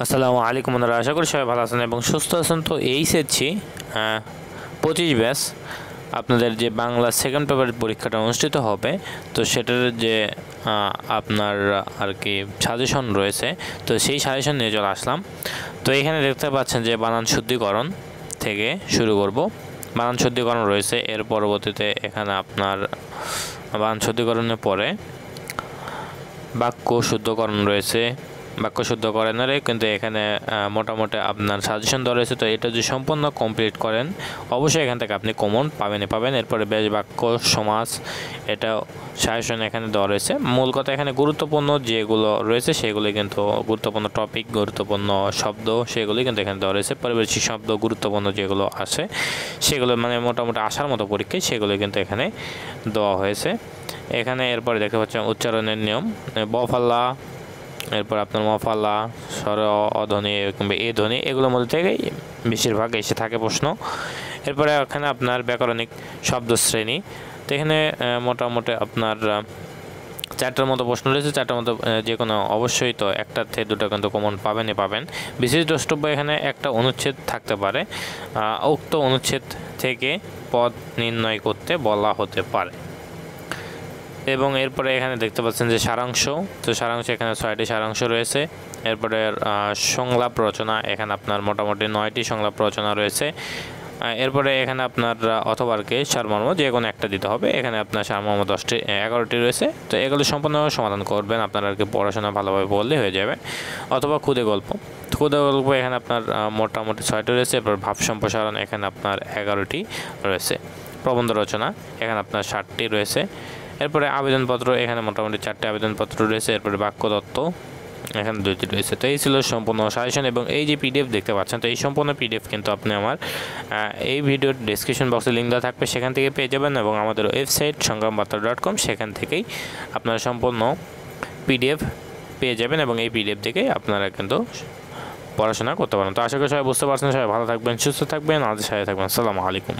আসসালামু আলাইকুম বন্ধুরা, আশা করি সবাই ভালো আছেন এবং সুস্থ আছেন। তো এইচএসসি 25 ব্যাচ আপনাদের যে বাংলা সেকেন্ড পেপারের পরীক্ষাটা অনুষ্ঠিত হবে, তো সেটার যে আপনার আর কি সাজেশন রয়েছে, তো সেই সাজেশন নিয়ে চলে আসলাম। তো এখানে দেখতে পাচ্ছেন যে বানান শুদ্ধিকরণ থেকে শুরু করব। বানান শুদ্ধিকরণ রয়েছে, এর পরবর্তীতে এখানে আপনার বানান শুদ্ধিকরণের পরে বাক্য শুদ্ধকরণ রয়েছে। বাক্য শুদ্ধকরণের কিন্তু এখানে মোটামুটি আপনার সাজেশন দেওয়া রয়েছে। তো এটা যদি সম্পূর্ণ কমপ্লিট করেন অবশ্যই এখান থেকে আপনি কমন পাবেন। এরপরে বেশ বাক্য সমাজ, এটা সাজেশন এখানে দেওয়া রয়েছে। মূল কথা এখানে গুরুত্বপূর্ণ যেগুলো রয়েছে সেগুলি কিন্তু গুরুত্বপূর্ণ টপিক, গুরুত্বপূর্ণ শব্দ সেগুলি কিন্তু এখানে দেওয়া রয়েছে। পারিভাষিক শব্দ গুরুত্বপূর্ণ যেগুলো আসে সেগুলো মানে মোটামুটি আসার মতো পরীক্ষায় সেগুলো কিন্তু এখানে দেওয়া হয়েছে। এখানে এরপরে দেখতে পাচ্ছেন উচ্চারণের নিয়ম, বফাল্লা, এরপর আপনার মফাল্লা, স্বর, অধ্বনি কিংবা এ ধ্বনি, এগুলোর মধ্যে থেকেই বেশিরভাগ এসে থাকে প্রশ্ন। এরপরে এখানে আপনার ব্যাকরণিক শব্দ শ্রেণী, তো এখানে মোটামুটি আপনার 4টার মতো প্রশ্ন রয়েছে। 4টার মতো যে কোনো অবশ্যই তো একটা থেকে দুটো কিন্তু কমন পাবেন। বিশেষ দ্রষ্টব্য এখানে একটা অনুচ্ছেদ থাকতে পারে, উক্ত অনুচ্ছেদ থেকে পদ নির্ণয় করতে বলা হতে পারে। এবং এরপরে এখানে দেখতে পাচ্ছেন যে সারাংশ, তো সারাংশ এখানে 6টি সারাংশ রয়েছে। এরপরে সংলাপ রচনা, এখানে আপনার মোটামুটি 9টি সংলাপ রচনা রয়েছে। এরপরে এখানে আপনার অথবাকে সারমর্ম যে কোনো একটা দিতে হবে। এখানে আপনার সারমর্ম 11টি রয়েছে। তো এগুলো সম্পূর্ণভাবে সমাধান করবেন, আপনার আর কি পড়াশোনা ভালোভাবে বললে হয়ে যাবে। অথবা ক্ষুদে গল্প এখানে আপনার মোটামুটি 6টি রয়েছে। এরপর ভাব সম্প্রসারণ এখানে আপনার 11টি রয়েছে। প্রবন্ধ রচনা এখানে আপনার 60টি রয়েছে। এরপরে আবেদনপত্র, এখানে মোটামুটি 4টি আবেদনপত্র রয়েছে। এরপরে বাক্যতত্ত্ব এখানে 2টি রয়েছে। তো এই ছিল সম্পূর্ণ সাজেশন এবং এই যে পিডিএফ দেখতে পাচ্ছেন, তো এই সম্পূর্ণ পিডিএফ কিন্তু আপনি আমার এই ভিডিওর ডেসক্রিপশন বক্সে লিঙ্ক দেওয়া থাকবে, সেখান থেকে পেয়ে যাবেন। এবং আমাদের ওয়েবসাইট সংগ্রামবার্তা.com, সেখান থেকেই আপনারা সম্পূর্ণ পিডিএফ পেয়ে যাবেন এবং এই পিডিএফ থেকেই আপনারা কিন্তু পড়াশোনা করতে পারেন। তো আশা করি সবাই বুঝতে পারছেন। সবাই ভালো থাকবেন, সুস্থ থাকবেন, আমাদের সাথে থাকবেন। আসসালামু আলাইকুম।